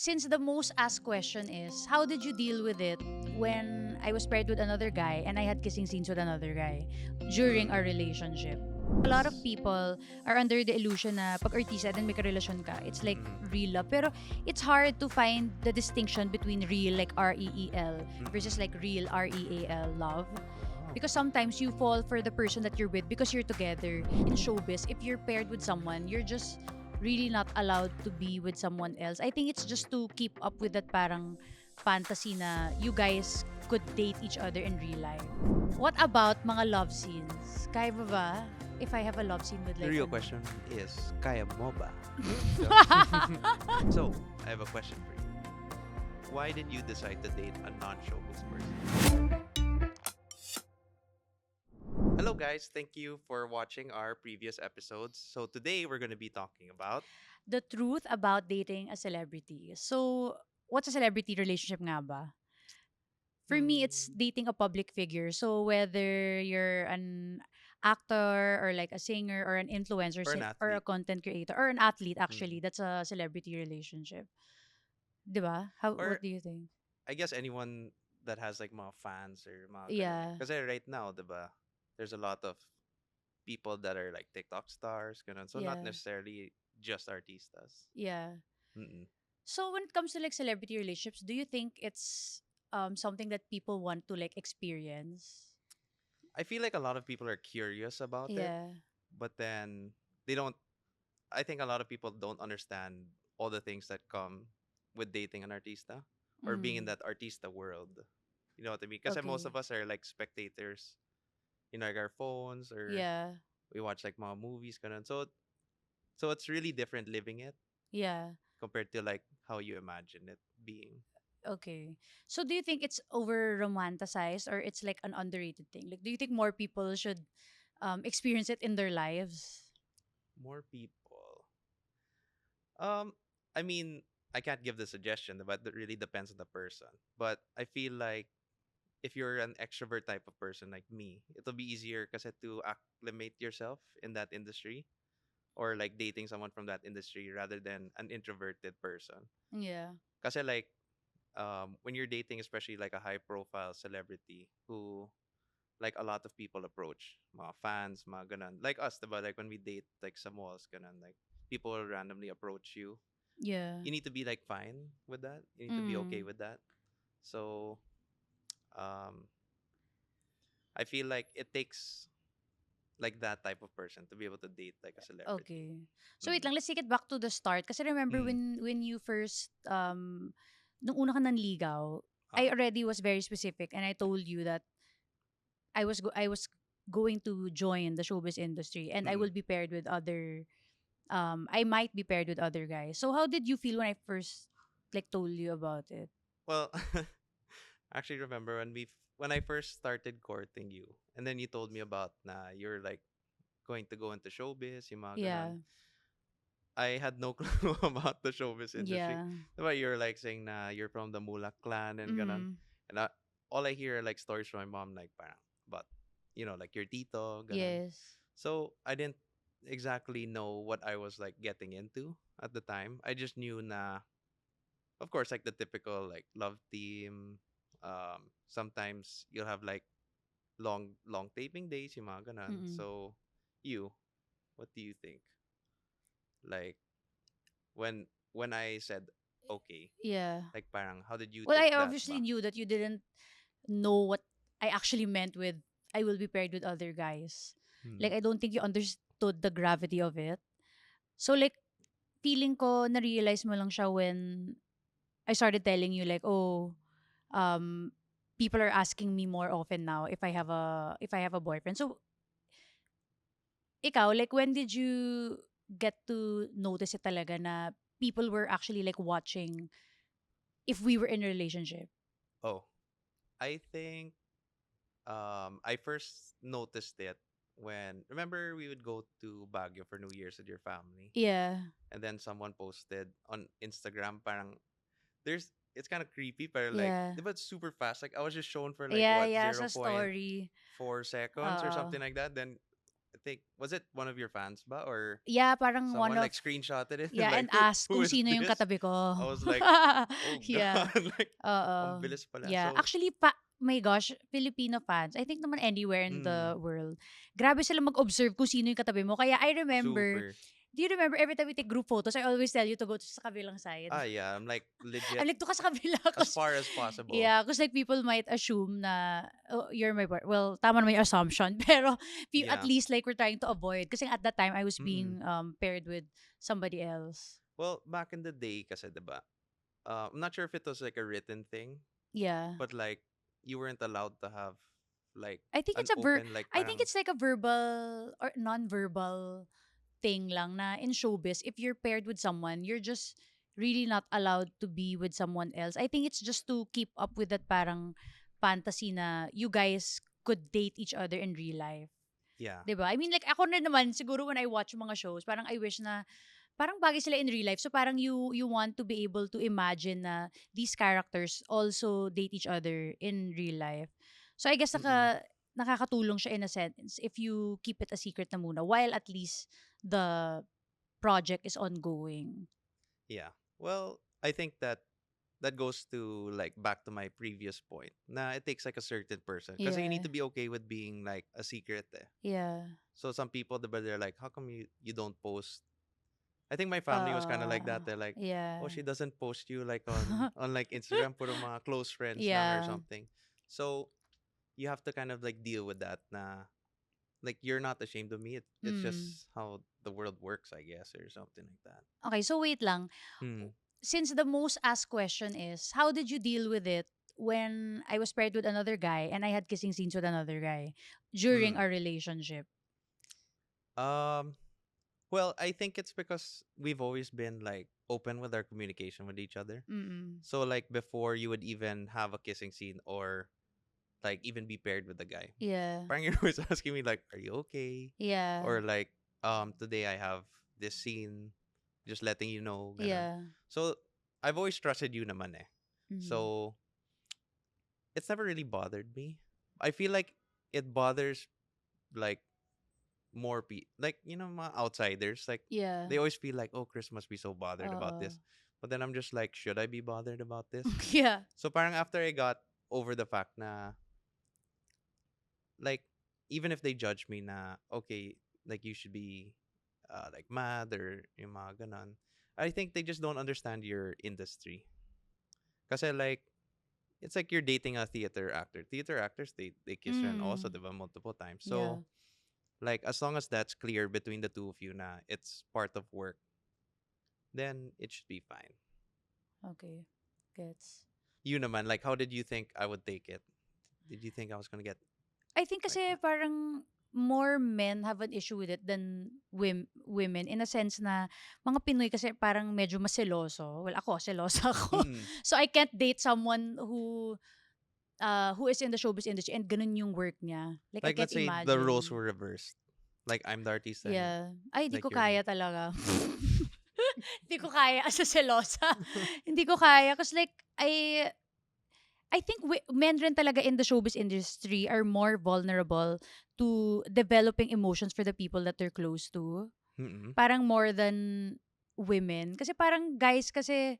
since the most asked question is, how did you deal with it when I was paired with another guy and I had kissing scenes with another guy during our Mm. relationship? A lot of people are under the illusion na pag artista then may karelasyon ka, it's like Mm. real love. Pero it's hard to find the distinction between real, like REEL, versus Mm. like real REAL love. Oh. Because sometimes you fall for the person that you're with because you're together. In showbiz, if you're paired with someone, you're just really not allowed to be with someone else. I think it's just to keep up with that parang fantasy na you guys could date each other in real life. What about mga love scenes? Kaya ba ba? If I have a love scene with The like real ano? question is, kaya mo ba? So, I have a question for you. Why did you decide to date a non-showbiz person? Hello, guys. Thank you for watching our previous episodes. So, today we're going to be talking about. The truth about dating a celebrity. So, what's a celebrity relationship nga ba? For me, it's Hmm, dating a public figure. So whether you're an actor or like a singer or an influencer or an or a athlete. content creator or an athlete, actually, Hmm. that's a celebrity relationship. 'Di ba? What Or do you think? I guess anyone that has like mga fans or mga ganun eh. Yeah. Kasi right now, diba, there's a lot of people that are like TikTok stars, ganun. So not Yeah. necessarily just artistas. Yeah. Mm-mm. So when it comes to like celebrity relationships, do you think it's something that people want to like experience? I feel like a lot of people are curious about it, Yeah. but then they don't. I think a lot of people don't understand all the things that come with dating an artista or being in Mm. that artista world. You know what I mean? Because most Okay. of us are like spectators, like our phones, or Yeah. we watch like mga movies, ganun. So it's really different living it Yeah. compared to like how you imagine it being. Okay. So do you think it's over romanticized or it's like an underrated thing? Like, do you think more people should experience it in their lives? More people. Um, I mean, I can't give the suggestion, but it really depends on the person. But I feel like if you're an extrovert type of person like me, it'll be easier kasi to acclimate yourself in that industry or like dating someone from that industry rather than an introverted person. Yeah. Kasi like when you're dating especially like a high profile celebrity who like a lot of people approach, mga fans, mga ganun. Like us, diba? Like when we date like sa malls, ganun, like people will randomly approach you. Yeah. You need to be like fine with that. You need to be okay Mm. with that. So um I feel like it takes like that type of person to be able to date like a celebrity. Okay. So wait Mm. lang, let's take it back to the start. Kasi remember Mm. when you first nung una ka nanligaw, I Uh-huh. already was very specific and I told you that I was going to join the showbiz industry and I Mm. will be paired with other I might be paired with other guys. So how did you feel when I first like told you about it? Well, actually remember when I first started courting you, and then you told me about na you're like going to go into showbiz, yung mga Yeah. ganon. I had no clue about the showbiz industry. Yeah. Diba you're like saying na you're from the Mulak clan and ganon. Mm. And all I hear are like stories from my mom like parang about like your tito ganon. Yes. So I didn't exactly know what I was like getting into at the time. I just knew na of course like the typical like love team. Sometimes you'll have like long taping days, yung mga ganon. Mm. So you, what do you think? Like when I said okay, Yeah. like parang how did you Well, take I that obviously ba? knew that you didn't know what I actually meant with I will be paired with other guys. Hmm. Like I don't think you understood the gravity of it. So like feeling ko na-realize mo lang siya when I started telling you like, oh, um people are asking me more often now if I have a boyfriend. So ikaw, like when did you get to notice it talaga na people were actually like watching if we were in a relationship? Oh, I think I first noticed it when remember we would go to Baguio for New Year's with your family, Yeah. and then someone posted on Instagram parang there's it's kind of creepy but like Yeah. but it's super fast, like I was just shown for like Yeah, what yeah, zero sa point story. 4 seconds or Uh something like that, then I think was it one of your fans ba or Yeah, parang one someone of like screenshotted it and yeah, like and ask who kung is sino yung this? katabi ko. I was like, oh Yeah. god, like ang Oo. bilis pala. Yeah. So, Actually, my gosh, Filipino fans, I think naman anywhere in mm, the world, grabe sila mag-observe kung sino yung katabi mo. Kaya I remember, super. do you remember every time we take group photos, I always tell you to go to sa kabilang side. Ah, yeah, I'm like I'm legit like, to ka sa kabila. as Cause, far as possible. yeah, because like people might assume na, oh, you're my boy. Well, tama naman yung assumption. Pero at Yeah. least like we're trying to avoid. Kasi at that time, I was Mm-mm. being paired with somebody else. Well, back in the day kasi 'di ba? I'm not sure if it was like a written thing, Yeah. but like you weren't allowed to have like I think an it's a open like I think parang it's like a verbal or non-verbal thing lang na in showbiz, if you're paired with someone, you're just really not allowed to be with someone else. I think it's just to keep up with that parang fantasy na you guys could date each other in real life. yeah. 'Di ba? I mean like ako na naman siguro when I watch mga shows, parang I wish na parang bagay sila in real life. So parang you want to be able to imagine na these characters also date each other in real life. So I guess Mm-mm. nakakatulong siya in a sense if you keep it a secret na muna while at least the project is ongoing. Yeah. Well, I think that that goes to like back to my previous point. Na it takes like a certain person kasi you Yeah. need to be okay with being like a secret eh. Yeah. So some people they're like how come you don't post. I think my family was kind of like Uh, that. They're like, yeah. "Oh, she doesn't post you like on like Instagram puro mga close friends lang or Yeah. something." So, you have to kind of like deal with that na like you're not ashamed of me. It's Mm. just how the world works, I guess, or something like that. Okay, so wait lang. Hmm. Since the most asked question is, how did you deal with it when I was paired with another guy and I had kissing scenes with another guy during Hmm. our relationship? Um well, I think it's because we've always been like open with our communication with each other. Mm-mm. So like before you would even have a kissing scene or like even be paired with the guy. Yeah. Parang you're always asking me like, "Are you okay?" Yeah. Or like, today I have this scene, just letting you know, ganun. Yeah. So I've always trusted you naman eh. Mm-hmm. So it's never really bothered me. I feel like it bothers like more like mga outsiders like Yeah. they always feel like oh Chris must be so bothered about Oo. this, but then I'm just like should I be bothered about this? Yeah. So parang after I got over the fact na like even if they judge me na okay like you should be like mad or yung mga ganon, I think they just don't understand your industry kasi like it's like you're dating a theater actors they kiss and also Mm. diba multiple times, Yeah. so like as long as that's clear between the two of you na it's part of work, then it should be fine. Okay. Gets. You naman, like how did you think I would take it? Did you think I was gonna get I think like kasi parang more men have an issue with it than women in a sense na mga Pinoy kasi parang medyo mas seloso. Well, ako, selosa ako. mm, So I can't date someone who is in the showbiz industry and ganun yung work niya. Like I like can't let's say the roles imagine. were reversed, like I'm the artista and Yeah. Ay, di like ko you're kaya talaga. Hindi ko kaya as a selosa. Hindi ko kaya. Cause like, I think men rin talaga in the showbiz industry are more vulnerable to developing emotions for the people that they're close to. mm-mm, Parang more than women. Kasi parang guys kasi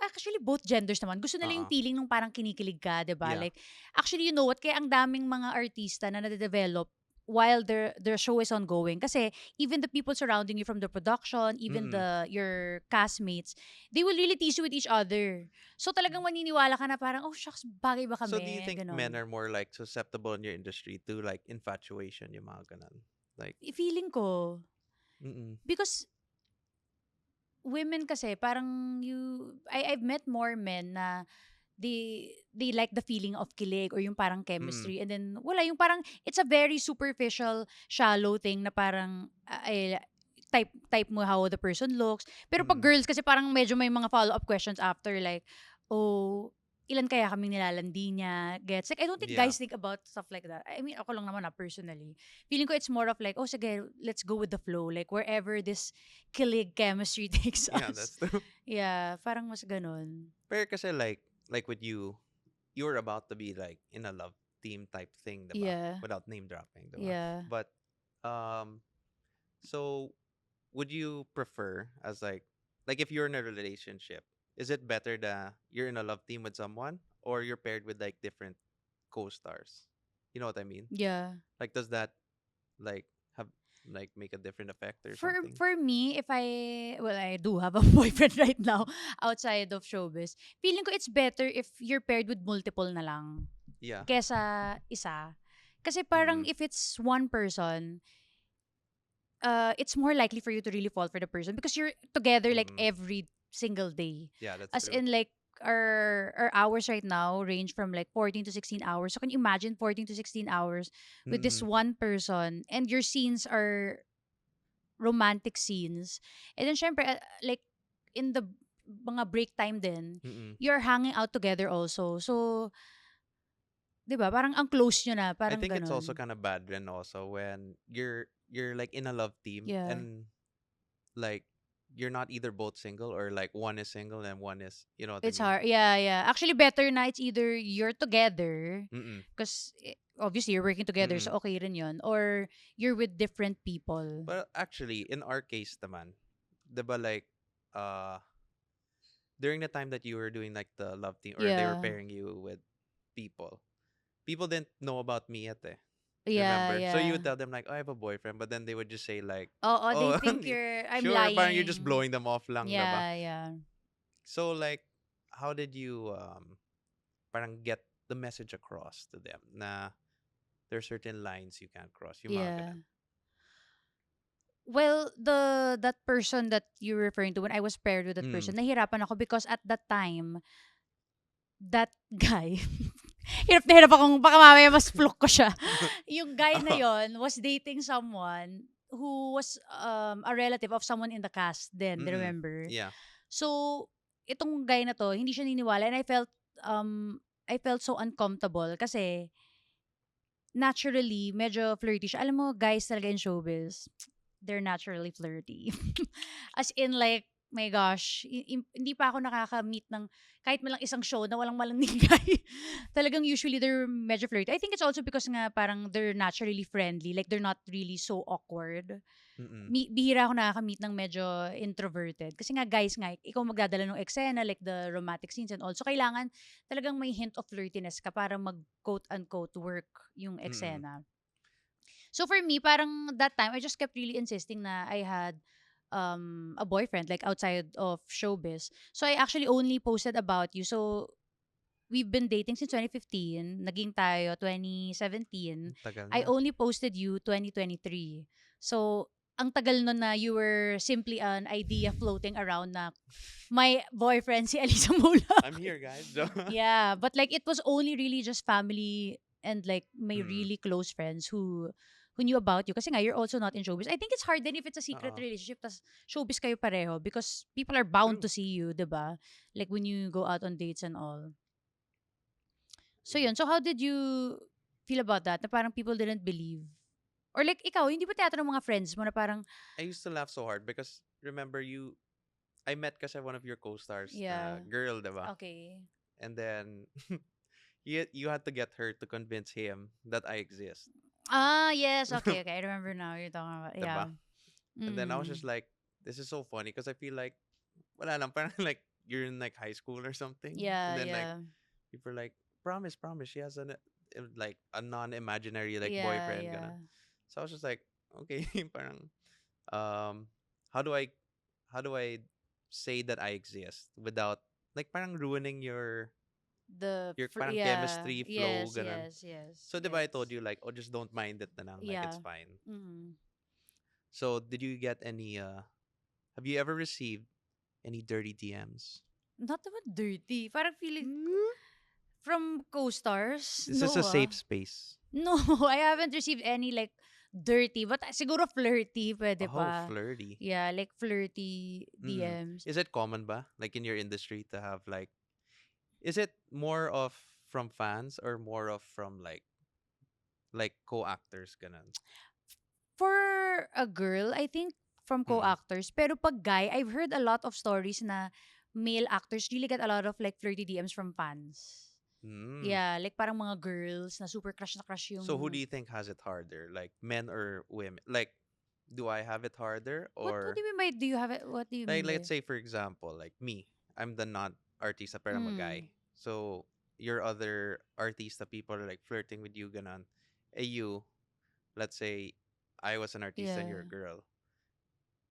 actually both genders naman gusto nila yung uh-uh, feeling nung parang kinikilig ka, 'di ba? yeah, Like actually you know what, kaya ang daming mga artista na nade-develop while their show is ongoing kasi even the people surrounding you from the production, even mm-mm. your castmates, they will really tease you with each other. So talagang maniniwala ka na parang, oh shucks, bagay ba So do you kami? think men Ganon. are more like susceptible in your industry to like infatuation yung mga ganon, like Feeling ko, mm-mm, because women kasi parang I've met more men na they like the feeling of kilig or yung parang mm-mm, chemistry, and then wala yung parang it's a very superficial shallow thing na parang ay, type mo how the person looks, pero pag mm-mm. girls kasi parang medyo may mga follow up questions after like, oh, ilan kaya kaming nilalandi niya, gets, like I don't think Yeah, guys think about stuff like that. I mean ako lang naman personally feeling ko it's more of like, oh sige, let's go with the flow, like wherever this kilig chemistry takes yeah, us. that's true. Yeah, parang mas ganon. Pero kasi like with you were about to be like in a love team type thing, diba? Yeah. Without name dropping, diba? Yeah. But um so would you prefer as like if you're in a relationship, is it better that you're in a love team with someone or you're paired with like different co-stars? You know what I mean? Yeah. Like does that like have like make a different effect or For something? for me, if I do have a boyfriend right now outside of showbiz, feeling ko it's better if you're paired with multiple na lang Yeah. kesa isa. Kasi parang Mm-mm. if it's one person, it's more likely for you to really fall for the person because you're together like Mm-mm. every single day. Yeah, that's As true. in like our hours right now range from like 14 to 16 hours. So can you imagine 14 to 16 hours with this Mm-mm. one person and your scenes are romantic scenes. And then syempre like in the mga break time din, Mm-mm. you're hanging out together also. So, 'di ba? Parang ang close nyo na, I parang think it's also ganun. kind of bad then also when you're like in a love team Yeah. and like you're not either both single or like one is single and one is, you know what I It's mean? hard. Yeah, yeah. Actually, better na it's either you're together, Mm-mm. because obviously you're working together, Mm-mm. so okay rin yun. Or you're with different people. But actually, in our case naman, 'di ba like uh during the time that you were doing like the love team or they were Yeah. pairing you with people, people didn't know about me yet eh. Yeah, Remember? So you yeah. would tell them like, "Oh, I have a boyfriend," but then they would just say like, Oo, they "Oh, think I'm sure," parang you're just lying. blowing them off lang, 'di ba? Yeah, yeah. So like, how did you parang get the message across to them na there are certain lines you can't cross, yung mga Yeah. ganun. Well, that person that you're referring to, when I was paired with that Mm. person, nahirapan ako because at that time, that guy, hirap na hirap akong, baka mamaya mas fluke ko siya. Yung guy na yon was dating someone who was a relative of someone in the cast then, Mm-mm. remember? Yeah. So, itong guy na to, hindi siya niniwala and I felt so uncomfortable kasi naturally, medyo flirty siya. Alam mo, guys talaga in showbiz, they're naturally flirty. As in like, my gosh, hindi pa ako nakaka-meet ng kahit man lang isang show na walang malanding guy. Talagang usually they're medyo flirty. I think it's also because nga parang they're naturally friendly. Like they're not really so awkward. Mm-mm. Bihira ako nakaka-meet ng medyo introverted. Kasi nga guys nga, ikaw magdadala ng eksena, like the romantic scenes and all. So kailangan talagang may hint of flirtiness ka para mag quote-unquote work yung Mm-mm. eksena. So for me, parang that time, I just kept really insisting na I had a boyfriend, like outside of showbiz. So I actually only posted about you. So we've been dating since 2015. Naging tayo 2017. Ang tagal I na. only posted you 2023. So ang tagal nun na you were simply an idea floating around na my boyfriend si Alyssa Mula. I'm here, guys. Yeah, but like it was only really just family and like my Mm. really close friends who knew about you. Kasi nga, you're also not in showbiz. I think it's hard then if it's a secret Oo. relationship tas showbiz kayo pareho because people are bound True. to see you, 'di ba? Like when you go out on dates and all. So yun. So how did you feel about that? Na parang people didn't believe? Or like ikaw, hindi ba teatro ng mga friends mo na parang, I used to laugh so hard because remember I met kasi one of your co-stars yeah, na girl, diba? okay. And then you had to get her to convince him that I exist. Ah, yes. Okay, okay. I remember now you're talking about. Yeah. Diba? And then I was Mm. just like, this is so funny because I feel like wala lang, parang like you're in like high school or something. And Yeah, then like yeah. people are like, promise, promise, she has like a non-imaginary like Yeah, boyfriend, yeah. gonna. So I was just like, okay, parang um, how do I how do I say that I exist without like parang ruining your parang Yeah. chemistry flow Yes, ganun. yes, yes, So diba I told yes. you like, oh, just don't mind it na lang, like it's Yeah. fine. Mm. So did you get any have you ever received any dirty DMs? Not naman dirty. Parang feeling Mm. from co-stars? This is a No, ah. safe space. No, I haven't received any like dirty. But siguro flirty, pwede Oh, pa. flirty. Yeah, like flirty Mm. DMs. Is it common ba? Like in your industry to have like, is it more of from fans or more of from like co-actors ganun? For a girl, I think from Mm. co-actors. Pero pag guy, I've heard a lot of stories na male actors really get a lot of like flirty DMs from fans. Mm. Yeah, like parang mga girls na crush So who do yung you think has it harder? Like men or women? Like, do I have it harder what do or you mean by do you have it? What do you like mean let's by? say for example, like me, I'm the not artista pero I'm a Mm, guy. So your other artista people are like flirting with you ganon. You, let's say I was an artista and yeah. you're a girl.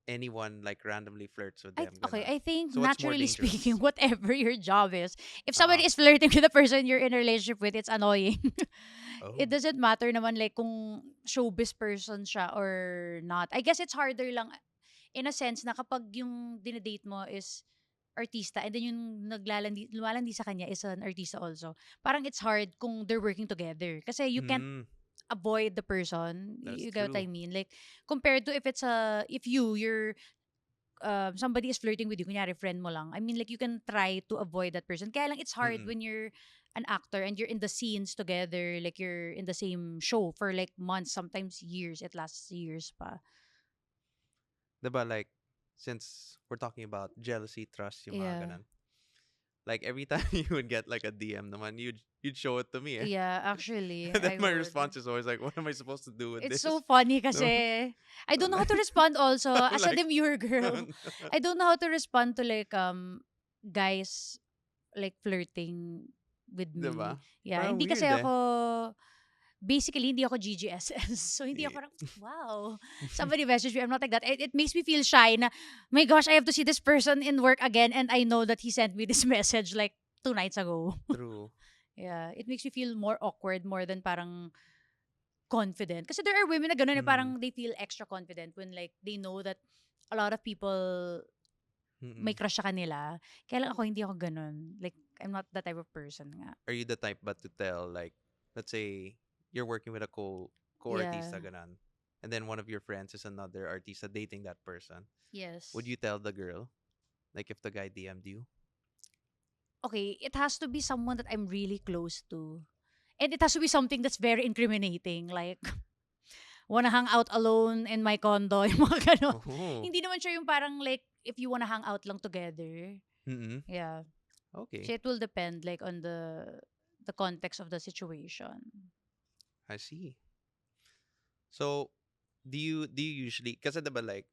Anyone like randomly flirts with I them okay, ganon. I think So what's more naturally speaking, dangerous? whatever your job is, if Uh-huh. somebody is flirting with the person you're in a relationship with, it's annoying. Oh. It doesn't matter naman like kung showbiz person siya or not. I guess it's harder lang in a sense na kapag yung dinedate mo is artista and then yung lumalandi sa kanya is an artista also. Parang it's hard kung they're working together. Kasi you can't Mm, avoid the person. that's You get what true. I mean? Like, compared to if it's if you're, somebody is flirting with you, kunyari friend mo lang, I mean, like, you can try to avoid that person. Kaya lang, it's hard Mm-mm. when you're an actor and you're in the scenes together, like, you're in the same show for, like, months, sometimes years. It lasts years pa. Diba like since we're talking about jealousy, trust, yung mga Yeah. ganon. Like every time you would get like a DM naman, you'd show it to me. Eh. Yeah, actually, And then I my would. response is always like, what am I supposed to do with It's this? so funny No? kasi I don't know how Like, to respond also I'm as a like, demure girl. I don't know how to respond to like guys like flirting with me. diba? Yeah, Parang hindi kasi weird eh. ako basically hindi ako GGSS. So hindi Eh. ako parang wow. Somebody messaged me. I'm not like that. It makes me feel shy na my gosh, I have to see this person in work again and I know that he sent me this message like 2 nights ago. True. Yeah, it makes me feel more awkward more than parang confident. Kasi there are women na gano'n, eh, Mm. parang they feel extra confident when like they know that a lot of people may Mm-mm. crush sa kanila. Kaya lang ako hindi ako gano'n. Like I'm not that type of person nga. Are you the type but to tell like, let's say you're working with a Yeah. co-artista ganon, and then one of your friends is another artista dating that person? Would Yes. you tell the girl like if the guy DM'd you? Okay, it has to be someone that I'm really close to. And it has to be something that's very incriminating. Like, wanna hang out alone in my condo, yung mga ganon. Oh. Hindi naman siya yung parang like, if you wanna hang out lang together. Mm-mm. Yeah. So Okay. it will depend like on the context of the situation. I see. So, do you usually because diba like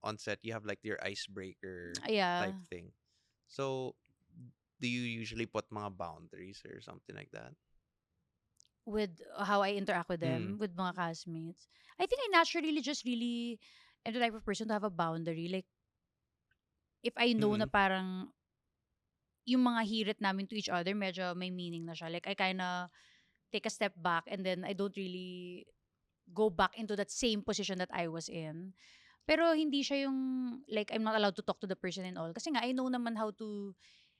on set you have like your icebreaker Yeah. type thing. So, do you usually put mga boundaries or something like that? With how I interact with Mm. them, with mga castmates. I think I naturally just really am the type of person to have a boundary. Like, if I know na Mm. parang yung mga hirit namin to each other, medyo may meaning na siya. Like, I kinda take a step back and then I don't really go back into that same position that I was in. Pero hindi siya yung, like, I'm not allowed to talk to the person and all. Kasi nga, I know naman how to,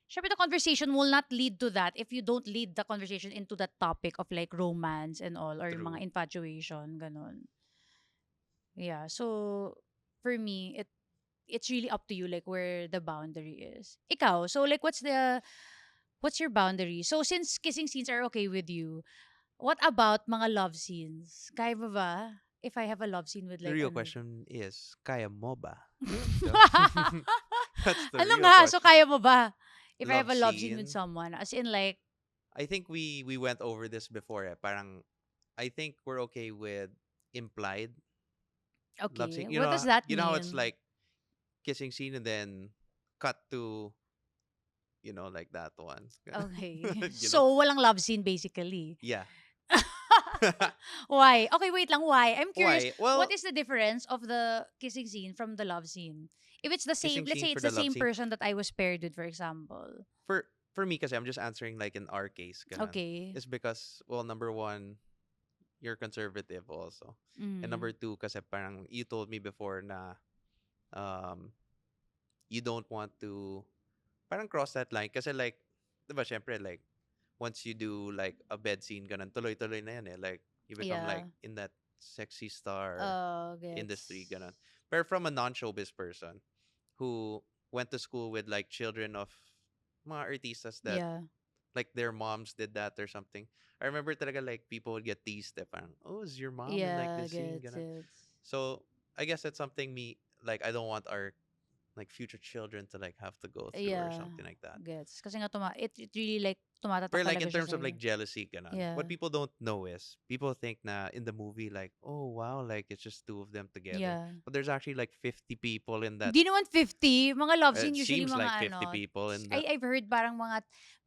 syempre the conversation will not lead to that if you don't lead the conversation into that topic of like romance and all or yung True. mga infatuation, ganon. Yeah, so for me, it's really up to you like where the boundary is. Ikaw, so like what's your boundary? So since kissing scenes are okay with you, what about mga love scenes? Kaya mo ba? If I have a love scene with The like real ano. question is, kaya mo ba? So, that's the Ano real nga? So question. kaya mo ba? If I have Love a love scene with scene. someone, as in like, I think we went over this before. Eh. Parang I think we're okay with implied love okay, scene. what does that You know how it's mean? like kissing scene and then cut to like that one. Okay. you know, So walang love scene basically. yeah. Why? Okay, wait lang. Why? I'm curious. Why? What Well, is the difference of the kissing scene from the love scene? If it's the same, kissing let's scene say for it's the the love same scene person that I was paired with, for example. for me kasi I'm just answering like in our case kanan. Okay. Is because well number one you're conservative also. And number Mm. two kasi parang you told me before na um you don't want to parang cross that line kasi like 'di ba syempre like once you do like a bed scene ganun tuloy-tuloy na yan eh like you become Yeah. like in that sexy star industry Gets. ganun. Pero from a non-showbiz person who went to school with like children of mga artistas that Yeah. like their moms did that or something. I remember talaga like people would get teased eh, parang, oh, is your mom in like Yeah, this scene? gets Ganun. it. So I guess that's something me like I don't want our like future children to like have to go through or Yeah. something like that. Gets. Kasi nga it really like tumatatak Or like in talaga siya terms of sa'yo. like jealousy, ganon. What Yeah. people don't know is people think na in the movie like, oh wow, like it's just two of them together. Yeah. But there's actually like 50 people in that. Hindi naman 50. Mga love It scene usually seems like mga 50 ano, people in that. I've heard parang mga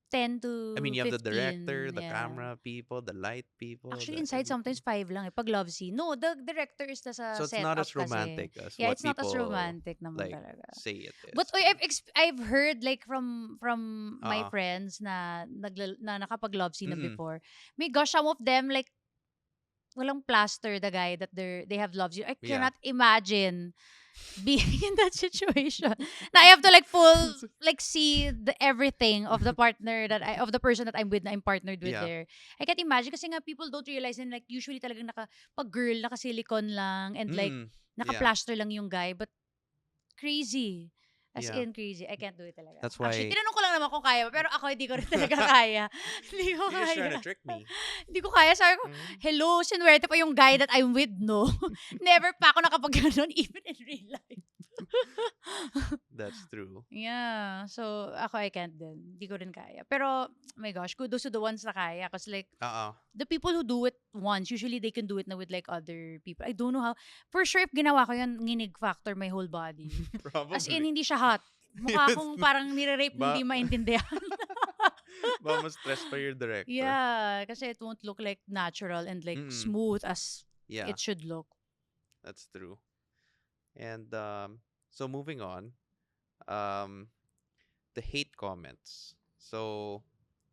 10 I mean, to you have the director, 15. the Yeah. camera people, the light people, Actually, the inside sometimes everything. 5 lang eh. Pag love scene. No, the director is So sa it's not setup as kasi. romantic as Yeah, what it's not as people romantic naman like talaga. say it But is. oy, I've heard like from my Uh friends na nakapag love scene na mm before. My gosh, some of them like walang plaster the guy that they have love scene. I yeah. cannot imagine being in that situation. Now I have to like full like see the everything of the partner of the person that I'm with na I'm partnered with Yeah. there. I can't imagine kasi nga people don't realize and like usually talagang pag girl naka silicone lang and like Mm. naka Yeah. plaster lang yung guy but crazy. As Yeah. in crazy. I can't do it talaga. That's Actually, why tinanong ko lang naman kung kaya pero ako hindi ko rin talaga kaya. Hindi ko you're just trying kaya. to trick me. Hindi ko kaya. Sabi ko, Mm. hello, sinuwerte pa yung guy that I'm with, no? Never pa ako nakapag ganun even in real life. That's true. Yeah. So, ako I can't din. Hindi ko rin kaya. Pero, oh my gosh, kudos to the ones na kaya. Because like, Uh-uh. the people who do it once, usually they can do it na with like other people. I don't know how. For sure, if ginawa ko yun, nginig factor my whole body. As in, Probably. hindi siya hot. Mukha Yes. akong parang nire-rape na Ba hindi maintindihan. ba mas stress pa your director. Yeah. Kasi it won't look like natural and like Mm. smooth as Yeah, it should look. that's true. And so moving on, um the hate comments. So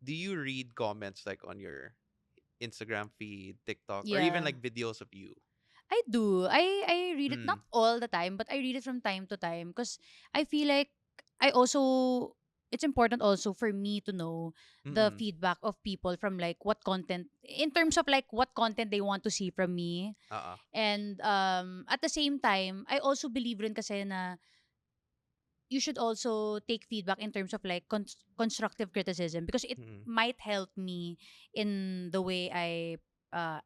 do you read comments like on your Instagram feed, TikTok, or even Yeah. like videos of you? I do. I read it not Mm. all the time, but I read it from time to time because I feel like I also it's important also for me to know the Mm. feedback of people from like what content in terms of like what content they want to see from me. Uh-uh. And at the same time, I also believe rin kasi na you should also take feedback in terms of like constructive criticism because it Mm. might help me in the way I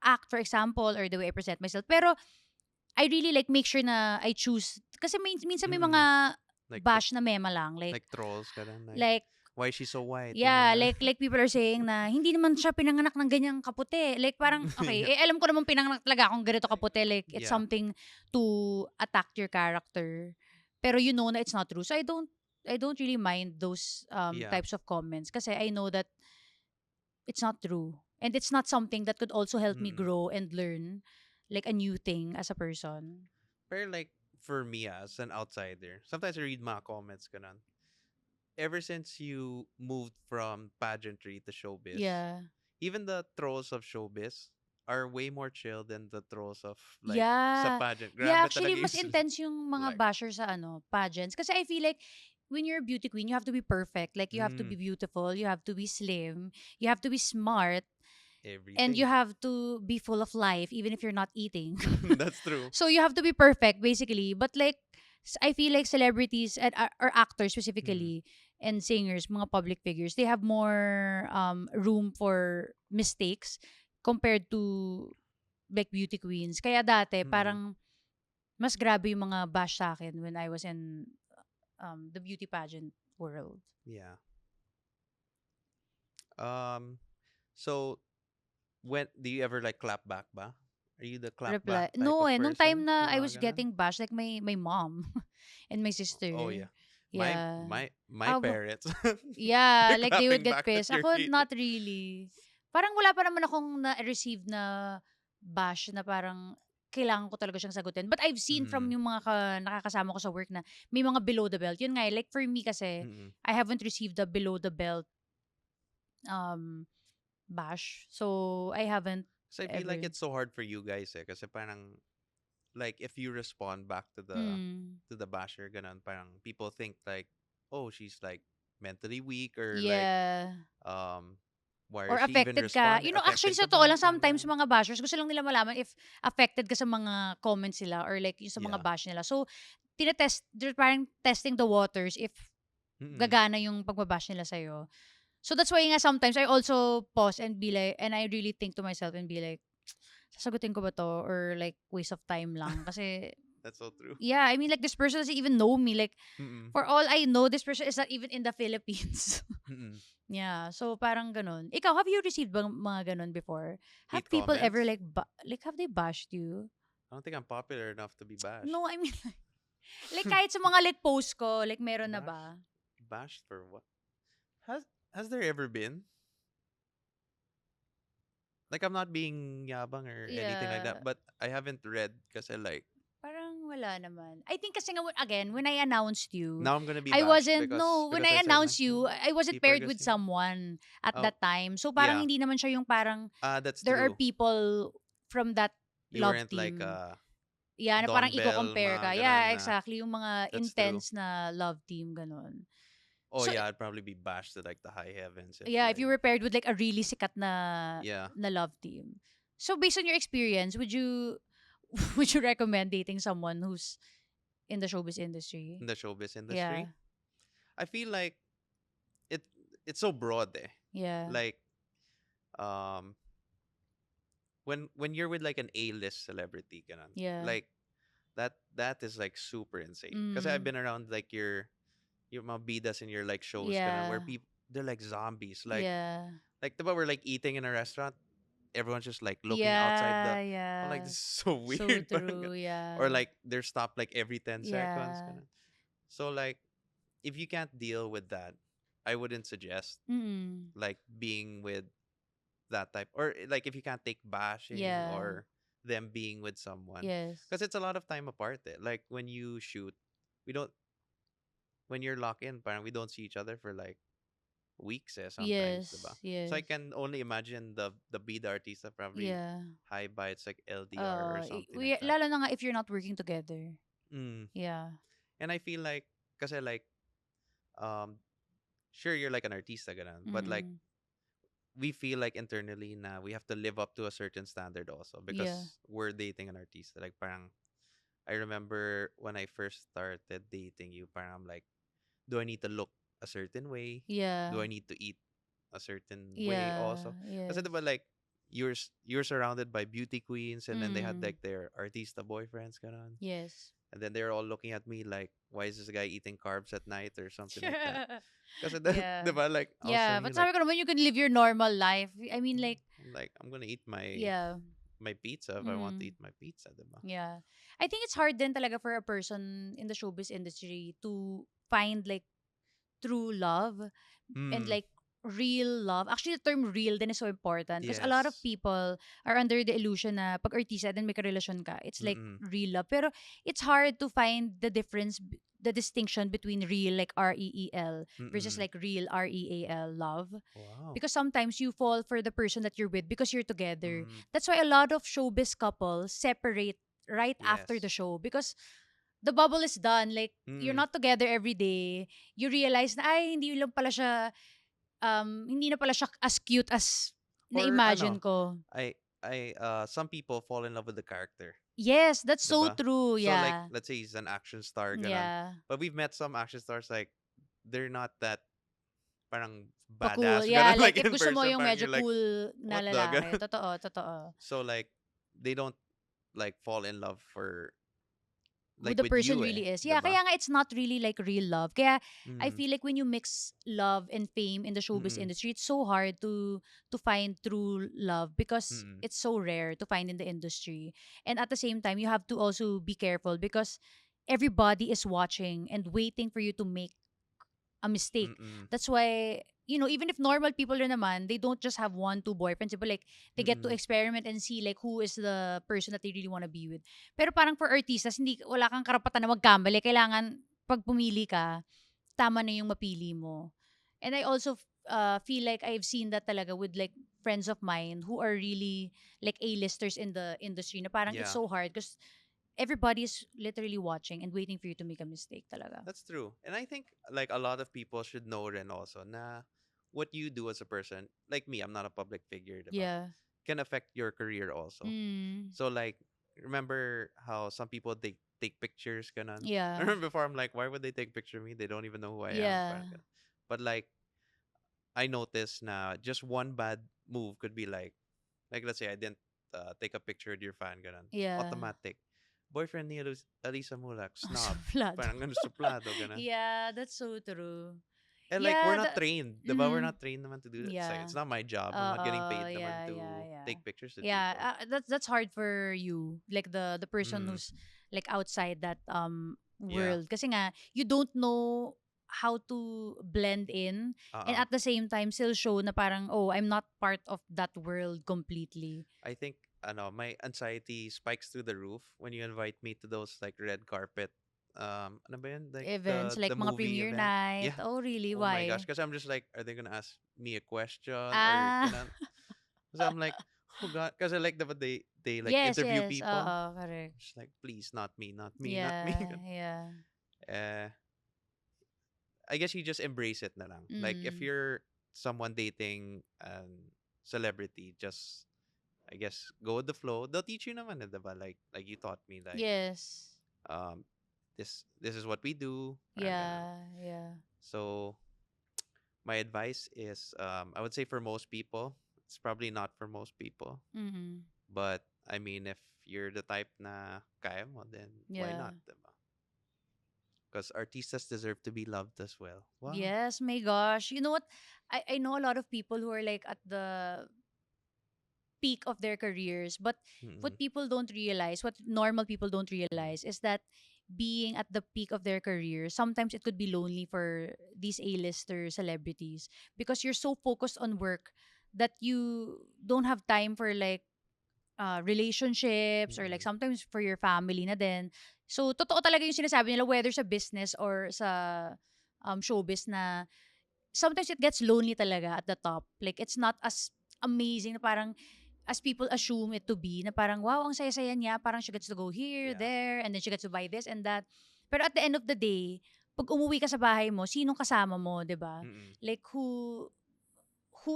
act, for example, or the way I present myself. Pero I really like make sure na I choose kasi minsan may Mm. mga Like bash na mema lang like trolls ka then like why is she so white? Yung yeah, mga like people are saying na hindi naman siya pinanganak ng ganyang kaputi. Like parang okay, yeah. alam ko naman pinanganak talaga akong ganito kaputi, like it's Yeah. something to attack your character. Pero you know na it's not true. So I don't really mind those Yeah. types of comments kasi I know that it's not true. And it's not something that could also help me Mm. grow and learn like a new thing as a person. Pero like for me as an outsider, sometimes I read mga comments kanan. Ever since you moved from pageantry to showbiz, Yeah. even the trolls of showbiz are way more chill than the trolls of like sa Yeah. pageant. Yeah, Grabe actually talaga mas yung intense yung mga like basher sa pageants kasi I feel like when you're a beauty queen, you have to be perfect. Like you have to be mm, beautiful, you have to be slim, you have to be smart, and you everything. have to be full of life even if you're not eating. That's true. So you have to be perfect basically. But like I feel like celebrities and or actors Mm, specifically and singers, mga public figures, they have more room for mistakes compared to like beauty queens. Kaya dati mm, parang mas grabe yung mga bash sa akin when I was in the beauty pageant world. yeah. Um so when do you ever like clap back ba? Are you the clap back Reply. type No of nung time person? na Yung I mga was ganon? getting bashed like my mom and my Oh sister. yeah. My Yeah. my my How parents. yeah, They're like they would clapping get back at pissed. your Ako videos. not really. Parang wala pa naman akong na-receive na bash na parang kailangan ko talaga siyang sagutin. But I've seen from Mm, yung mga nakakasama ko sa work na may mga below the belt. Yun nga, like for me kasi, mm. I haven't received the below the belt um bash. So, I haven't So I feel like ever. it's so hard for you guys eh kasi parang like if you respond back Mm, to the basher ganun parang people think like oh she's like mentally weak or like yeah. um why Or is she even affected ka. responding You know, actually, affected sa ka totoo ba lang, parang sometimes ganun mga bashers, gusto lang nila malaman if affected ka sa mga comments nila or like yung sa mga yeah bash nila. So, they're parang testing the waters if mm gagana yung pagbabash nila sa'yo. So, that's why nga sometimes I also pause and be like, and I really think to myself and be like, sasagutin ko ba to? Or like, waste of time lang. Kasi, That's so true. Yeah, I mean, like, this person doesn't even know me. Like, Mm-mm. for all I know, this person is not even in the Philippines. Mm-mm. Yeah, so parang ganun. Ikaw, have you received bang mga ganun before? Have Hate people ever comments. like like have they bashed you? I don't think I'm popular enough to be bashed. No, I mean like kahit sa mga like post ko, like meron na Bashed? ba? Bashed for what? Has has there ever been? Like I'm not being yabang or anything like that, Yeah, but I haven't read because I like parang wala naman. I think kasi nga again, when I announced you, now I'm gonna be I bashed wasn't no, when because I I said like announced you, I wasn't people are paired gonna with say someone at oh that time. So parang yeah hindi naman siya yung parang that's there are true. people from that You love weren't like team. Yeah, na parang Don Bell i-compare ka. mga Yeah, ganan na exactly. Yung mga that's true. intense na love team, ganun. Oh So, yeah, I'd probably be bashed to like the high heavens if yeah, if like you were paired with like a really sikat na yeah love team. So, based on your experience, would you would you recommend dating someone who's in the showbiz industry? in the showbiz Yeah, industry. I feel like it it's so broad eh. yeah, Like um when you're with like an A-list celebrity ganon, yeah. like that is like super insane because I've Mm, been around like your mga bidas in your like shows ganon where yeah, people they're like zombies yeah, like diba we're like eating in a restaurant, everyone's just like looking outside the yeah, I'm like yeah. this is so So weird parang true. or Yeah, like they're stopped like every 10 seconds yeah. ganon. So like if you can't deal with that, I wouldn't suggest Mm, like being with that type or like if you can't take bashing yeah. or them being with someone Yes. because it's a lot of time apart eh. Like when you shoot we don't when you're locked in parang we don't see each other for like weeks eh, sometimes diba? Yes. So I Yes. can only imagine the bida artista probably Yeah. high bites like LDR or something like We that. lalo na nga if you're not working together. Mm. Yeah. And I feel like kasi like um sure you're like an artista ganun, but like Mm. we feel like internally na we have to live up to a certain standard also Yeah. because we're dating an artista. Like parang I remember when I first started dating you, parang I'm like, do I need to look a certain way? Yeah. Do I need to eat a certain way Yeah. also? Kasi Yes. diba like you're surrounded by beauty queens and then they had Mm. like their artista boyfriends ganon. Yes. And then they're all looking at me like, why is this guy eating carbs at night or something like that? Kasi Yeah. diba like I was Yeah. telling you But like sabi ko naman, you can live your normal life. I mean, like, I'm like I'm gonna eat yeah. my pizza if I want to Mm. eat my pizza, diba? Yeah. I think it's hard then talaga for a person in the showbiz industry to find like true love and Mm. like real love. Actually, the term real then is so important because a lot of Yes. people are under the illusion na pag artista then may karelasyon ka. It's like Mm-mm. real love. Pero it's hard to find the difference, the distinction between real like REEL versus Mm-mm. like real REAL love. Wow. Because sometimes you fall for the person that you're with because you're together. Mm. That's why a lot of showbiz couples separate right after the Yes. show because the bubble is done. Like, you're Mm. not together every day. You realize na, ay, hindi na pala siya as cute as Or na-imagine ano, ko. I some people fall in love with the character, Yes, that's so 'di ba? true. So like Yeah. let's say he's an action star ganun. Yeah. But we've met some action stars like they're not that parang Pa-cool. badass Yeah, ganun like like if in gusto mo person yung parang medyo you're like cool na what the lalaki. ganun. Totoo, totoo. So like they don't like fall in love for Who like the with person you eh, really is. 'di Yeah, ba? kaya nga it's not really like real love. Kaya I Mm. feel like when you mix love and fame in the showbiz Mm. industry, it's so hard to find true love because Mm. it's so rare to find in the industry. And at the same time, you have to also be careful because everybody is watching and waiting for you to make a mistake. Mm. That's why, even if normal people rin naman, they don't just have one, two boyfriends. But like, they get to Mm. experiment and see like who is the person that they really want to be with. Pero parang for artistas, wala kang karapatan na magkamali. Kailangan, pag pumili ka, tama na yung mapili mo. And I also feel like I've seen that talaga with like friends of mine who are really like A-listers in the industry na parang it's Yeah. so hard because everybody is literally watching and waiting for you to make a mistake talaga. That's true. And I think like a lot of people should know rin also na what you do as a person, like me, I'm not a public figure, diba? Yeah. Can affect your career also. Mm. So like remember how some people take pictures ganon. I Yeah. remember before I'm like, why would they take picture of me? They don't even know who I am. Yeah. Parang ganon. But like I noticed na just one bad move could be like let's say I didn't take a picture with your fan ganon. Yeah. Automatic. boyfriend ni Alisa Mulak, Oh, snob. suplado. Parang ganun, suplado, ganun. Yeah, that's so true. And like, we're Yeah, not trained, diba? We're mm-hmm. not trained naman to do that. It's like, Yeah. it's not my job. I'm not getting paid naman Yeah, yeah, to yeah. take pictures with Yeah, people. that's hard for you, like the person Mm, who's like outside that yeah. world. Kasi nga you don't know how to blend in and Uh-uh. at the same time still show na parang oh, I'm not part of that world completely. I think, my anxiety spikes through the roof when you invite me to those like red carpet, ano ba yun? Like Events the like mga movie premiere event. night. Yeah. Oh, really? Oh my gosh. Why? Because I'm just like, are they gonna ask me a question or Ah. gonna? Because I'm like, oh god. Because I like they like Yes, interview yes. people. Correct. Just like, please, not me, not me, not me. Yeah, yeah. uh, I guess you just embrace it na lang. Like if Mm. you're someone dating celebrity, just I guess go with the flow. They'll teach you naman, diba? Like you taught me, like Yes. um this is what we do, parang ganun. Yeah, yeah. So my advice is, I would say for most people, it's probably not for most people, Mm-hmm. but I mean, if you're the type na kaya mo, then why Yeah. not, diba? Because artistas deserve to be loved as well. Wow. Yes, my gosh. You know what? I know a lot of people who are like at the peak of their careers, but Mm-mm. what people don't realize, what normal people don't Mm-mm. realize, is that being at the peak of their career, sometimes it could be lonely for these A-lister celebrities because you're so focused on work that you don't have time for like relationships or like Mm-mm. sometimes for your family na din. So, totoo talaga yung sinasabi nila whether sa business or sa showbiz na sometimes it gets lonely talaga at the top. Like, it's not as amazing na parang as people assume it to be na parang, wow, ang saya-saya niya. Parang she gets to go here, Yeah. there, and then she gets to buy this and that. Pero at the end of the day, pag umuwi ka sa bahay mo, sinong kasama mo, 'di ba? Mm-mm. Like, who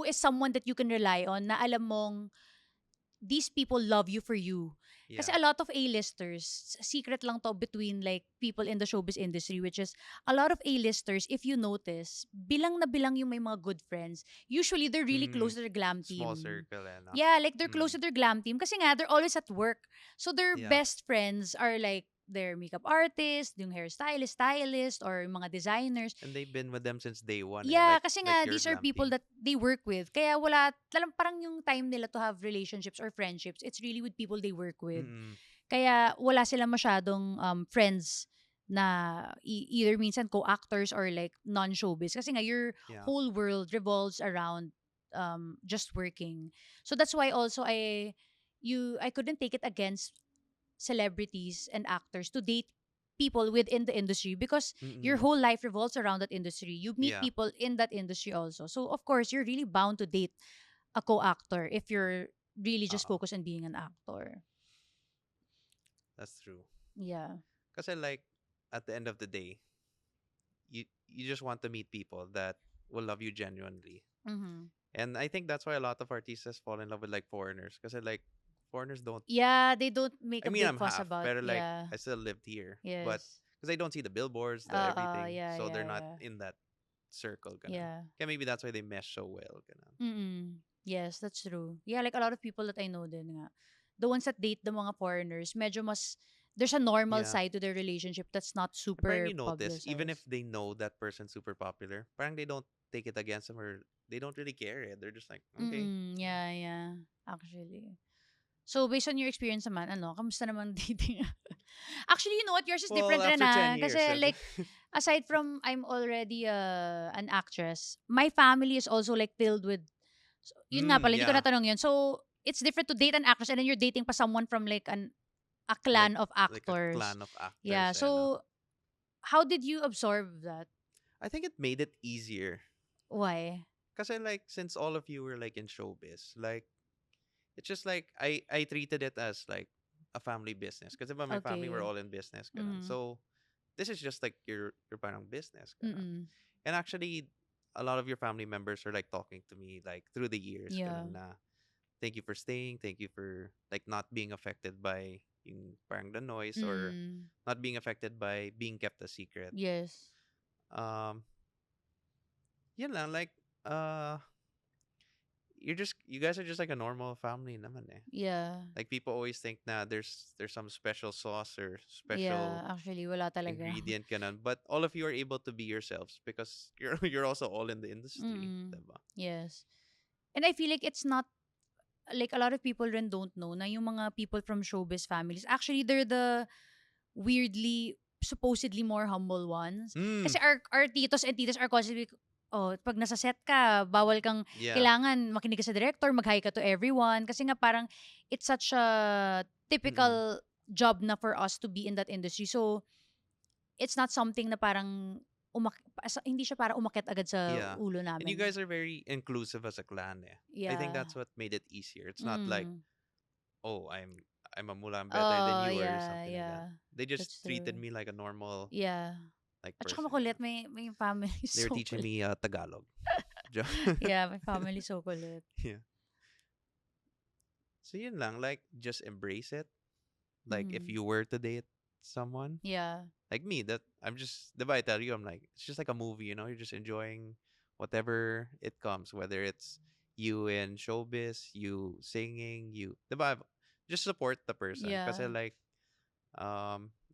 is someone that you can rely on na alam mong these people love you for you. Kasi Yeah. a lot of A-listers, secret lang to between like people in the showbiz industry, which is a lot of A-listers, if you notice, bilang na bilang yung may mga good friends. Usually, they're really Mm-hmm. close to their glam Small team. circle, eh, no? Yeah, like they're close Mm. to their glam team kasi nga, they're always at work. So their Yeah. best friends are like their makeup artist, yung hairstylist, stylist, or yung mga designers. And they've been with them since day one, eh. Yeah, kasi Like nga, your these are glam people team. that they work with. Kaya wala, parang yung time nila to have relationships or friendships, it's really with people they work with. Mm-mm. Kaya wala silang masyadong friends na either minsan co-actors or like non-showbiz. Kasi nga, your Yeah. whole world revolves around just working. So that's why also I couldn't take it against celebrities and actors to date people within the industry because your Mm-mm. whole life revolves around that industry. You meet Yeah. people in that industry also. So of course, you're really bound to date a co-actor if you're really just Uh-uh. focused on being an actor. That's true. Yeah. Kasi like, at the end of the day, you just want to meet people that will love you genuinely. Mm-hmm. And I think that's why a lot of artists fall in love with like foreigners. Because like foreigners don't. Yeah, they don't make I a mean, big I'm fuss half, about, but like yeah. I still lived here, but Yes. because they don't see the billboards, the everything, Yeah, so they're yeah, not yeah. in that circle. Ganun. Yeah. Kaya maybe that's why they mesh so well. Ganun. Mm-mm. Yes, that's true. Yeah, like a lot of people that I know din nga. The ones that date the mga foreigners, medyo mas, there's a normal Yeah. side to their relationship that's not And parang super you notice, even if publicized. they know that person's super popular, parang they don't take it against them or they don't really care. They're just like, okay. Mm, yeah, yeah. Actually. So, based on your experience naman, ano, kamusta naman dating? Actually, you know what? Yours is Well, different rin, after 10 ah. years, Kasi, like, aside from I'm already an actress, my family is also, like, filled with, so, yun nga pala, hindi ko yeah, natanong yun. So, it's different to date an actress and then you're dating pa someone from, like, a like clan of like a actors. clan of actors, Yeah. no? So, how did you absorb that? I think it made it easier. Why? Kasi like, since all of you were like in showbiz, like, it's just like, I treated it as like a family business. Kasi my family were Okay. all in business. Ganun. Mm-hmm. So, this is just like your parang business. Ganun. Mm-mm. And actually, a lot of your family members are like talking to me like through the years. Yeah. Ganun na, thank you for staying. Thank you for like not being affected by yung parang the noise or Mm. not being affected by being kept a secret. Yes. Um, yun lang, like, uh, you guys are just like a normal family naman eh. Yeah. Like people always think na there's some special sauce or special Yeah, actually wala talaga. ingredient ganun. But all of you are able to be yourselves because you're also all in the industry, Mm. diba? Yes. And I feel like it's not like a lot of people rin don't know na yung mga people from showbiz families, actually they're the weirdly supposedly more humble ones. Mm, Kasi our titos and titas are constantly, oh, pag nasa set ka, bawal kang, yeah. kailangan makinig ka sa director, mag-hi ka to everyone. Kasi nga parang, it's such a Mm-mm. typical job na for us to be in that industry. So, it's not something na parang, hindi siya para umakyat agad sa Yeah. ulo And you namin. guys are very inclusive as a clan eh. I think Yeah. that's what made it easier. It's not like, Mm. oh, I'm a mula, I'm better than Oh, you or yeah, something like that. yeah. They just That's treated true. me like a normal Yeah. like At saka person. makulit, may family They were so teaching kulit. me Tagalog. Jo- Yeah, my family so kulit. yeah. So yun lang, like just embrace it. Like if Mm. you were to date someone, Yeah. like me, that I'm just the I tell you, I'm like it's just like a movie, you know. You're just enjoying whatever it comes, whether it's you in showbiz, you singing, you the just support the person. Because Yeah. like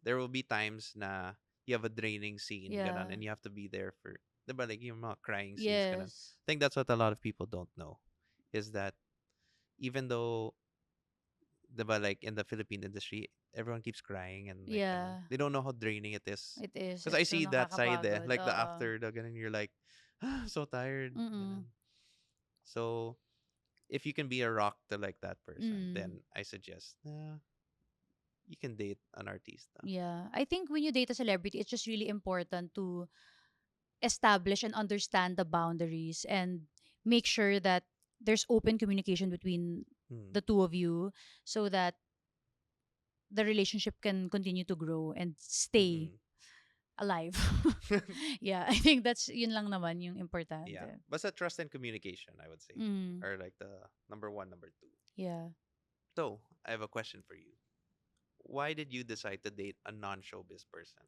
there will be times na you have a draining scene, Yeah. ganun, and you have to be there for like yung mga crying scenes, ganun. Yes. I think that's what a lot of people don't know is that even though like in the Philippine industry, everyone keeps crying and like ganun. Yeah. They don't know how draining it is. It is. Because I It's so see that side eh, nakakapagod. like the Oo. after the ganun, you're like, so tired. Mm-mm. Ganun. So if you can be a rock to like that person, Mm. then I suggest you can date an artista. Yeah. I think when you date a celebrity, it's just really important to establish and understand the boundaries and make sure that there's open communication between Hmm. the two of you so that the relationship can continue to grow and stay Mm-mm. alive. Yeah, I think that's yun lang naman yung Yeah. importante. But a trust and communication, I would say, Mm. are like the number one, number two. Yeah. So I have a question for you. Why did you decide to date a non-showbiz person?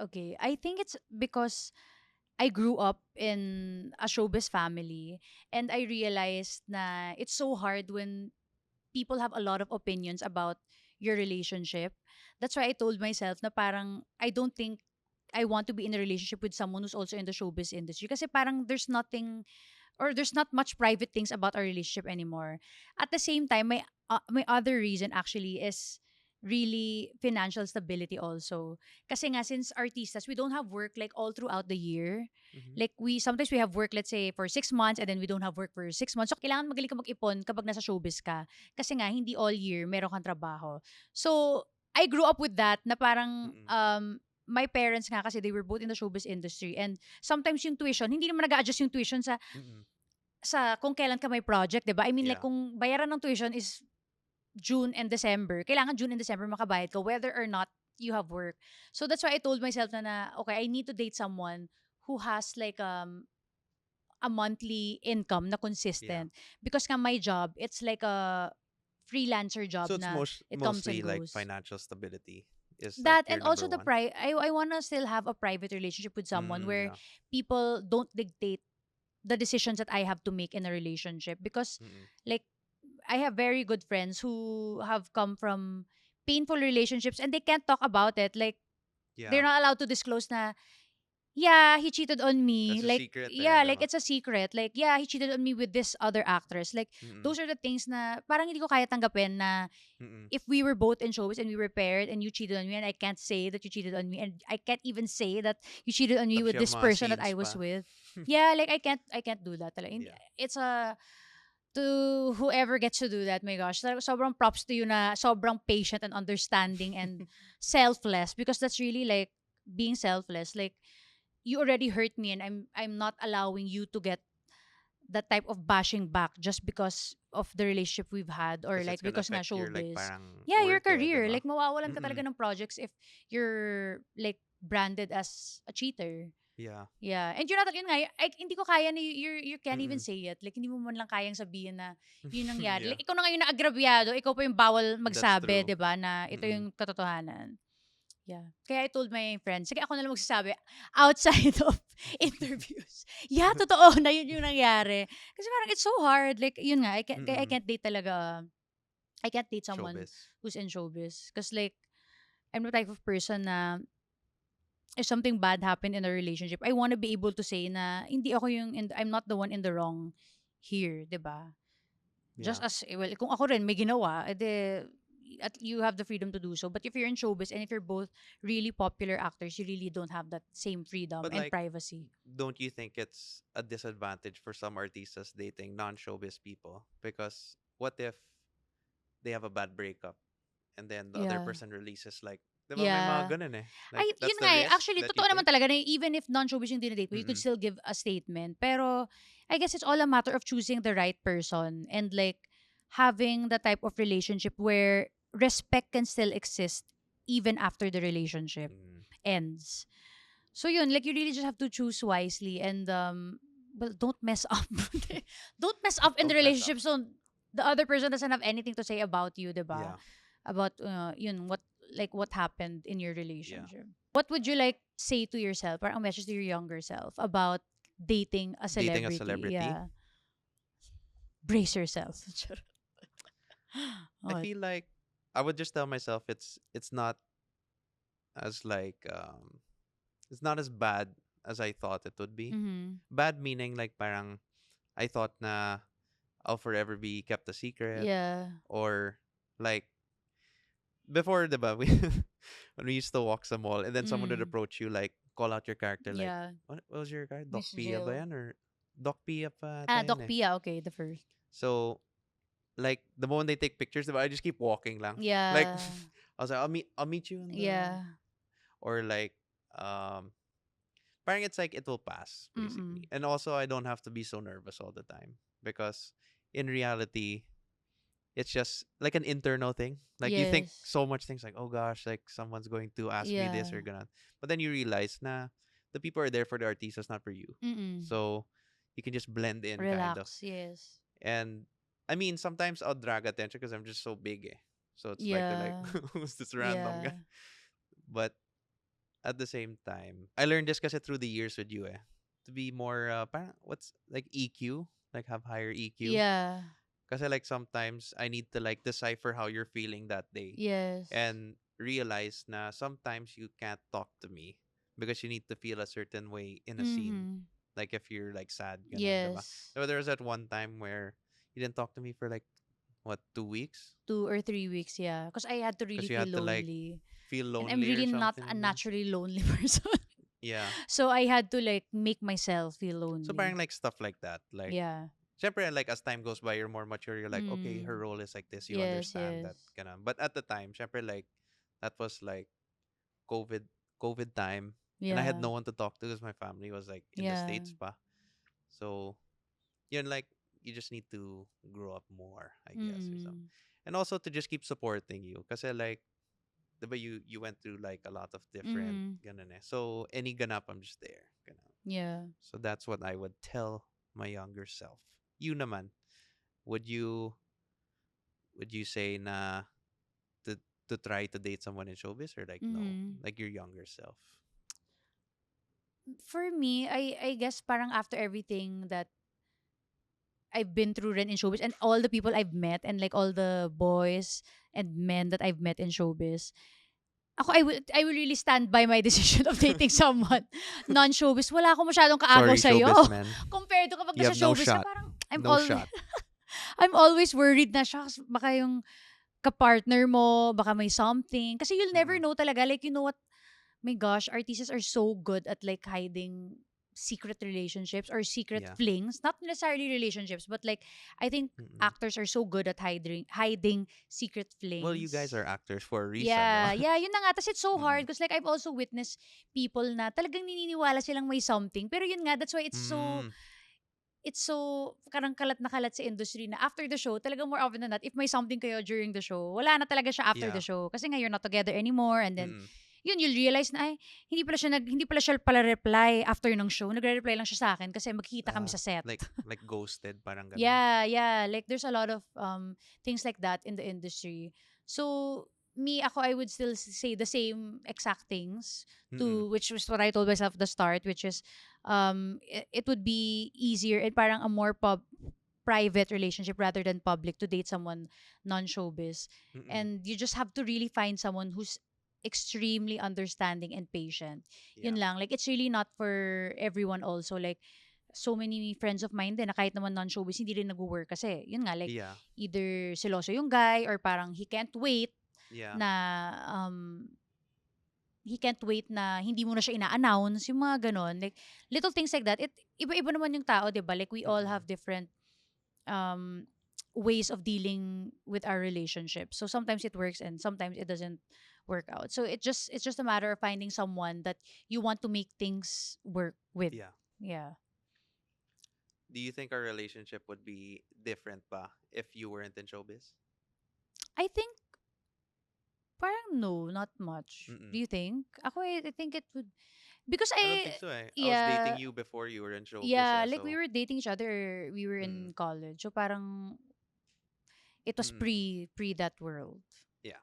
Okay. I think it's because I grew up in a showbiz family and I realized na it's so hard when people have a lot of opinions about your relationship. That's why I told myself na parang I don't think I want to be in a relationship with someone who's also in the showbiz industry kasi parang there's nothing or there's not much private things about our relationship anymore. At the same time, my other reason actually is really financial stability also. Kasi nga since artistas, we don't have work like all throughout the year. Mm-hmm. Like we sometimes we have work let's say for 6 months and then we don't have work for 6 months. So kailangan magaling ka mag-ipon kapag nasa showbiz ka. Kasi nga hindi all year meron kang trabaho. So I grew up with that na parang Mm-mm. my parents nga kasi they were both in the showbiz industry and sometimes yung tuition, hindi naman nag-a-adjust yung tuition Mm-mm. sa kung kailan ka may project, 'di ba? I mean like Yeah. kung bayaran ng tuition is June and December, kailangan June and December makabayad ka whether or not you have work. So that's why I told myself na okay, I need to date someone who has like a monthly income na Yeah. consistent because nga my job, it's like a freelancer So job it's na it comes and mostly like goes. financial stability is like That your and also number the one. I wanna still have a private relationship with someone Mm, where yeah. people don't dictate the decisions that I have to make in a relationship because Mm-mm. like I have very good friends who have come from painful relationships and they can't talk about it. Like they're Yeah. not allowed to disclose na yeah, he cheated on me. That's a Like secret eh, yeah, like diba? it's a secret. Like yeah, he cheated on me with this other actress. Like Mm-mm. those are the things na parang hindi ko kaya tanggapin na Mm-mm. if we were both in showbiz and we were paired and you cheated on me and I can't say that you cheated on me and I can't even say that you cheated on me Tapos with you have this mga person that scenes I was pa. with. Yeah, like I can't do that. Talaga. Yeah. It's a to whoever gets to do that, my gosh, sobrang props to you na sobrang patient and understanding and selfless because that's really like being selfless. Like you already hurt me and I'm not allowing you to get that type of bashing back just because of the relationship we've had or Because like it's gonna because nga affect your like showbiz. parang Yeah, your work eh, career. diba? Like mawawalan ka talaga Mm-mm. ng projects if you're like branded as a cheater. Yeah. Yeah. And yun nga, hindi ko kaya na you can't even Mm-mm. say it. Like, hindi mo man lang kayang sabihin na yun nangyari. Yeah. Like, ikaw na ngayon na agrabyado, ikaw pa yung bawal That's magsabi, true. di ba, na ito Mm-mm. yung katotohanan. Yeah. Kaya I told my friends, sige ako na lang magsasabi outside of interviews. Yeah, totoo na yun yung nangyari. Kasi parang it's so hard. Like, yun nga, I Mm-mm. can't date talaga. I can't date someone Showbiz. who's in showbiz. Because like, I'm the type of person na if something bad happened in a relationship, I want to be able to say na hindi ako I'm not the one in the wrong here, 'di ba? Just Yeah. as well, kung ako rin may ginawa, edi at you have the freedom to do so. But if you're in showbiz and if you're both really popular actors, you really don't have that same freedom But and like, privacy. don't you think it's a disadvantage for some artistas dating non-showbiz people? Because what if they have a bad breakup and then the other Yeah. person releases like, di ba may mga Yeah. ganun eh. Like, Ay, that's yun the nga eh. risk Actually, that you totoo naman take? talaga na even if non-showbiz yung dinedate mo, you could Mm-mm. still give a statement. Pero, I guess it's all a matter of choosing the right person and like having the type of relationship where respect can still exist even after the relationship Mm. ends. So yun, like you really just have to choose wisely and well, don't mess up. Don't mess up in the Don't mess up. relationship so the other person doesn't have anything to say about you, 'di ba? Yeah. About yun what happened in your Yeah. relationship. What would you like say to yourself or a message to your younger self about dating a Dating a celebrity? celebrity. Yeah. Brace yourself. I What? feel like I would just tell myself it's not as like it's not as bad as I thought it would be. Mm-hmm. Bad meaning like parang I thought na I'll forever be kept a secret, Yeah. or like before, diba, we when we used to walk sa mall and then someone would Mm. approach you like call out your character like, Yeah. what was your character? Doc Miss Pia ba Jill. yan or Doc Pia pa Ah, tayo Doc eh. Pia. Okay, the first. So like the moment they take pictures, diba, I just keep walking lang. Like Yeah. I was like, I'll meet you in the, Yeah. or like um parang it's like it will pass Mm-mm. basically. And also I don't have to be so nervous all the time because in reality it's just like an internal thing. Like you think Yes. so much things like, oh gosh, like someone's going to ask me Yeah. this or gonna, but then you realize nah, the people are there for the artistas, not for you. Mm-mm. So you can just blend in kind of. Relax. Yes. And I mean sometimes I'll drag attention because I'm just so big eh. So it's like they're like, Yeah. who's this random Yeah. guy? But at the same time, I learned this kasi through the years with you eh. To be more parang what's like EQ, like have higher EQ. Yeah. Kasi like sometimes I need to like decipher how you're feeling that day Yes. and realize na sometimes you can't talk to me because you need to feel a certain way in a scene. Mm-hmm. Like if you're like sad, ganun, diba? Yes. So there was that one time where you didn't talk to me for like what, 2 weeks? 2 or 3 weeks, yeah. Because I had to really Because you feel had to like lonely. feel And I'm lonely or really not a something. naturally lonely person. Yeah. So I had to like make myself feel So lonely. parang like stuff like that. Like Yeah. syempre, like as time goes by, you're more mature. You're like, okay, her Mm. role is like this. You Yes, understand that, yes. ganun. But at the time, syempre, like that was like COVID, COVID time, and I had Yeah. no one to talk to because my family was like in the Yeah. states, pa. So yun, like you just need to grow up more, I guess, or something. Mm. And also to just keep supporting you, kasi like, diba you went through like a lot of different Mm. ganun eh. So any ganap, I'm just there. Ganun. Yeah. So that's what I would tell my younger self. You naman, would you say na to try to date someone in showbiz or like no, Mm. like your younger self? For me, I guess parang after everything that I've been through rin in showbiz and all the people I've met and like all the boys and men that I've met in showbiz, I will really stand by my decision of dating someone non-showbiz. Wala akong masyadong kaagaw Sorry, sa'yo. showbiz man. Compared to kapag You nasa have no showbiz ka, shot. parang No shot. I'm always worried na, shucks, baka yung kapartner mo, baka may something. Kasi you'll never Mm-mm. know talaga. Like, you know what? My gosh, artists are so good at like hiding secret relationships or secret Yeah. flings. Not necessarily relationships, but like, I think Mm-mm. actors are so good at hiding secret Well, you guys flings. are actors for a reason, Yeah, diba? yeah, yun na nga. Tapos it's so hard Mm-mm. because like I've also witnessed people na talagang nininiwala silang may something. Pero yun nga, that's why Mm. it's so karang kalat na kalat sa industry na after the show, talagang more often than not, if may something kayo during the show, wala na talaga siya after Yeah. the show. Kasi nga, you're not together anymore. And then, Mm-mm. yun, you'll realize na, ay, hindi pala siya pala reply after ng show. Nagre-reply lang siya sa akin kasi magkikita kami sa set. Like ghosted, parang ganun. Yeah, yeah. Like, there's a lot of things like that in the industry. So, me, ako, I would still say the same exact things Mm-mm. to which was what I told myself at the start, which is it would be easier and parang a more private relationship rather than public to date someone non-showbiz. Mm-mm. And you just have to really find someone who's extremely understanding and patient. Yeah. Yun lang. Like, it's really not for everyone also. Like, so many friends of mine din na kahit naman non-showbiz, hindi rin nag-work kasi, yun nga, like, Yeah. either seloso yung guy or parang Yeah. na he can't wait na hindi mo na siya ina-announce, yung mga ganon. Like, little things like that. Iba-iba naman yung tao, di ba? Like, we all Mm-mm. have different um, ways of dealing with our relationship. So sometimes it works and sometimes it doesn't work out. So it's just a matter of finding someone that you want to make things work with. Yeah. Yeah. Do you think our relationship would be different pa if you weren't in showbiz? I think parang no, not much. Do Mm-mm. you think? Ako, I think it would because I don't think so. I was dating yeah, you before you were in showbiz. yeah, like we So. were dating each other, we were Mm. in college. So parang it was Mm. pre that world. Yeah.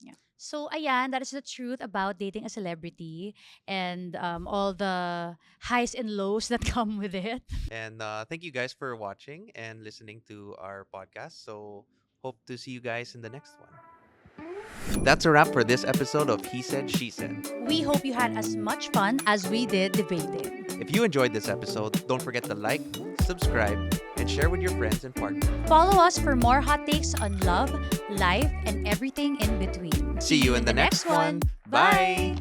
Yeah. So ayan, that is the truth about dating a celebrity and all the highs and lows that come with it. And thank you guys for watching and listening to our podcast. So hope to see you guys in the next one. That's a wrap for this episode of He Said, She Said. We hope you had as much fun as we did debating. If you enjoyed this episode, don't forget to like, subscribe, and share with your friends and partners. Follow us for more hot takes on love, life, and everything in between. See you in the next one. Bye.